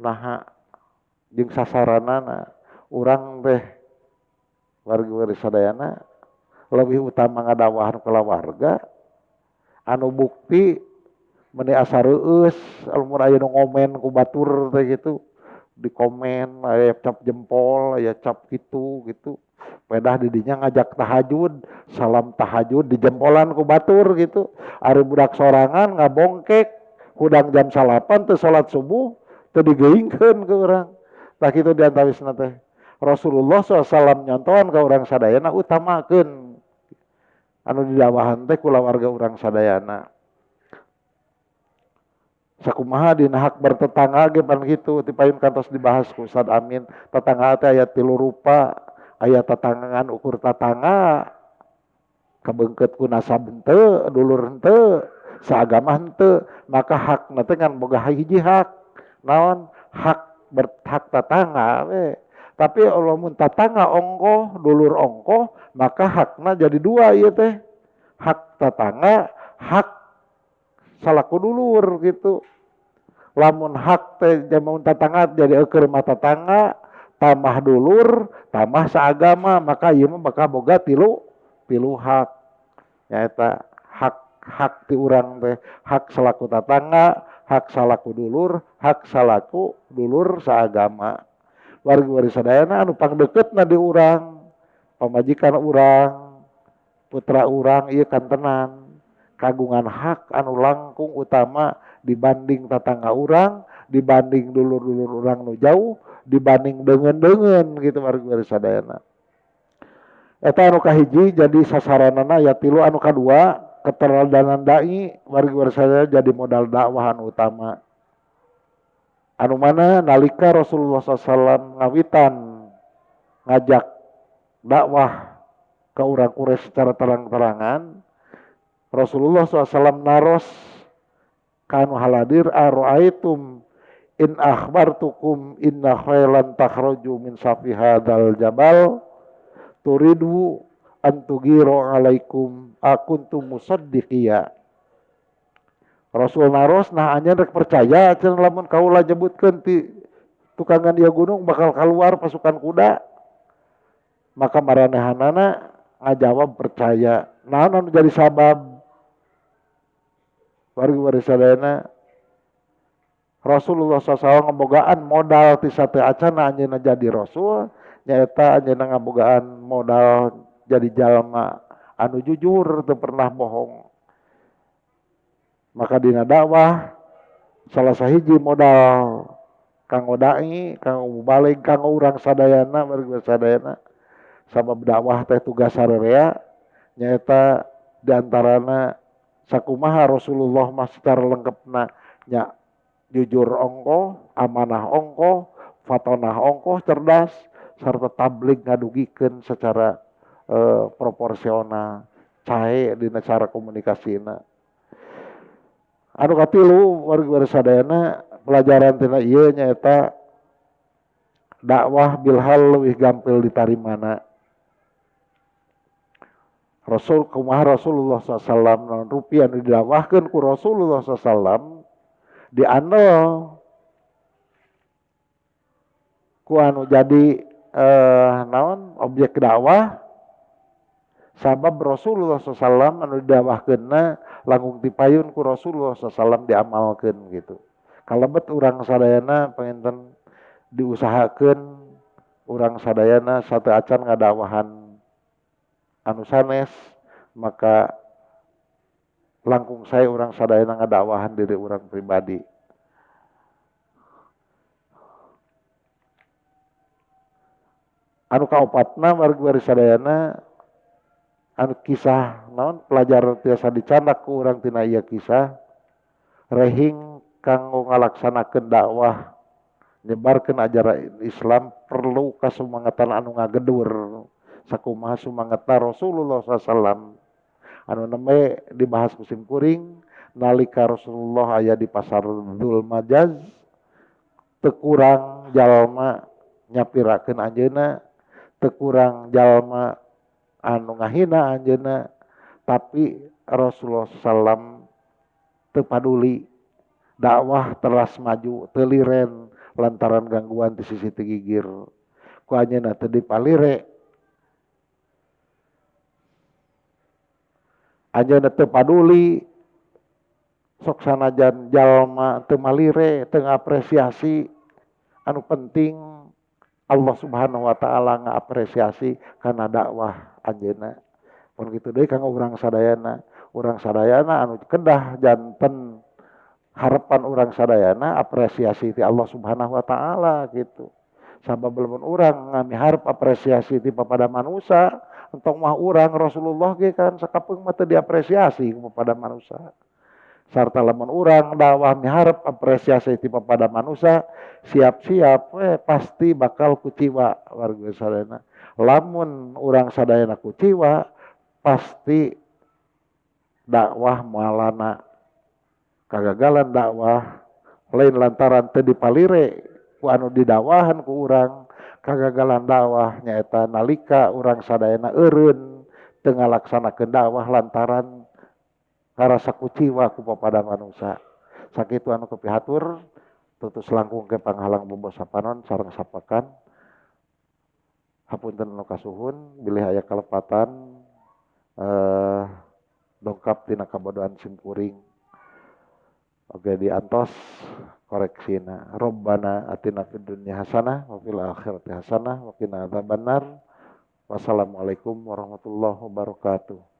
naha jeung sasaranana urang teh warga-warga sadayana lebih utama ngadawahan kulawarga anu bukti meni asa reueus lamun aya nu ngomen ku batur teh gitu di komen aya cap jempol aya cap gitu pedah di dinya ngajak tahajud salam tahajud di jempolan ku batur gitu ari budak sorangan ngabongkek hudang jam 8 teu salat subuh teu digeingkeun ke urang tah kitu diantawisna teh Rasulullah SAW nyontohan ka urang sadayana utamakeun anu didawahan teh kulawarga urang sadayana. Sakumaha dina hak bertetangga ge pan kitu ti payun kantos dibahas ku Ustaz Amin. Tetangga teh aya 3 rupa, aya tetanggaan ukur tetangga kabeungkeut ku nasab henteu, dulur henteu, saagama henteu, maka hakna teh ngan boga hiji hak. Naon? Hak berhak tetangga we. Tapi lamun tetangga ongkoh, dulur ongkoh, maka hakna jadi 2 ieu teh. Hak tetangga, hak salaku dulur gitu. Lamun hak teh jamun tetangga jadi eukeur mah tetangga, tambah dulur, tambah saagama, maka ieu mah bakal boga tilu hak. Nyaeta hak ti urang teh, hak salaku tetangga, hak salaku dulur, hak salaku dulur saagama. Warga-warga sadayana anu pangdeuketna di urang, pamajikan urang, putra urang ieu kantenan kagungan hak anu langkung utama dibanding tetangga urang, dibanding dulur-dulur urang nu jauh, dibanding deungeun-deungeun gitu warga sadayana. Eta anu kahiji jadi sasaranana ya 3 anu kadua keteladanan dai warga sadayana jadi modal dakwah anu utama. Anu mana nalika Rasulullah SAW ngawitan ngajak dakwah ke urang Quraisy secara terang-terangan Rasulullah SAW naros kanu haladir aro'aitum in akhbartukum inna khailan takhruju min safi hadzal jabal turidu an tugiru alaikum akuntum musaddiqiya. Rasul naros nah anjeun rek percaya cenah lamun kaula nyebutkeun ti tukangan ieu gunung bakal keluar pasukan kuda. Maka maranehanana ngajawab percaya. Naon anu jadi sabab warga sadayana Rasulullah SAW ngabogaan modal ti sateu acana anjeunna jadi rasul nyaeta anjeunna ngabogaan modal jadi jalma anu jujur teu pernah bohong. Maka dina dakwah salah sahiji modal kanggo dai, kanggo mubalig, kanggo urang sadayana warga sadayana sabab dakwah teh tugas sararea nyaeta diantarana sakumaha Rasulullah mah secara lengkapna nya jujur ongkoh, amanah ongkoh, fatonah ongkoh, cerdas, serta tablik ngadugikeun secara proporsional, cahe dina cara komunikasina. Anu katilu warga sadayana pelajaran tina ieu nyaeta dakwah bilhal leuwih gampil ditarimana. Rasulullah SAW rupiah anu didakwahkeun ku Rasulullah SAW diandel ku anu jadi naon objek dakwah sabab Rasulullah SAW anu didakwahkeunna langkung dipayun ku Rasulullah SAW diamalkeun gitu. Kalebet urang sadayana panginten diusahakeun urang sadayana sateu acan ngadakwahan anu sanes maka langkung saya urang sadayana ngadakwahan diri urang pribadi. Anu kaopatna warga sadayana anu kisah naon pelajaran tiasa dicandak ku urang tina ieu kisah rehing kanggo ngalaksanakeun dakwah nyebarkeun ajaran Islam perlu kasumangatan anu ngagedur sakumaha sumangetna Rasulullah SAW anu neme dibahas kusim kuring nalika Rasulullah aya di pasar Dzul Majaz teu kurang jalma nyapirakeun anjeunna teu kurang jalma anu ngahina anjeunna tapi Rasulullah SAW teu paduli dakwah teras maju teu liren lantaran gangguan di sisi tigigir ku anjeunna teu dipalire anjeunna teu paduli sok sanajan jalma teu malire teu ngapresiasi anu penting Allah Subhanahu wa taala ngaapresiasi kana dakwah anjeunna pun kitu deui kanggo urang sadayana anu kedah janten harapan urang sadayana apresiasi ti Allah Subhanahu wa taala gitu sabab lamun urang ngamiharep apresiasi ti papada manusia entong mah urang Rasulullah ge kan sakapeung mah teu diapresiasi kepada manusia sarta lamun urang dakwah miharep apresiasi ti papada manusia siap-siap pasti bakal kuciwa warga sadayana lamun urang sadayana kuciwa pasti dakwah moalana kagagalan dakwah lain lantaran teu dipalire ku anu didakwahan ku urang kagagalan dakwah nyaeta nalika urang sadayana eureun teu ngalaksanakeun dakwah lantaran karasa kuciwa ku papada manusia sakitu anu kepihatur tutus langkung ke panghalang bobosapanon sareng sapakan hapunten anu kasuhun bilih aya kalepatan dongkap tina kabodohan simkuring oke diantos koreksina Rabbana atina fid dunya hasanah wa fil akhirati hasanah wa qina adzabannar wassalamualaikum warahmatullahi wabarakatuh.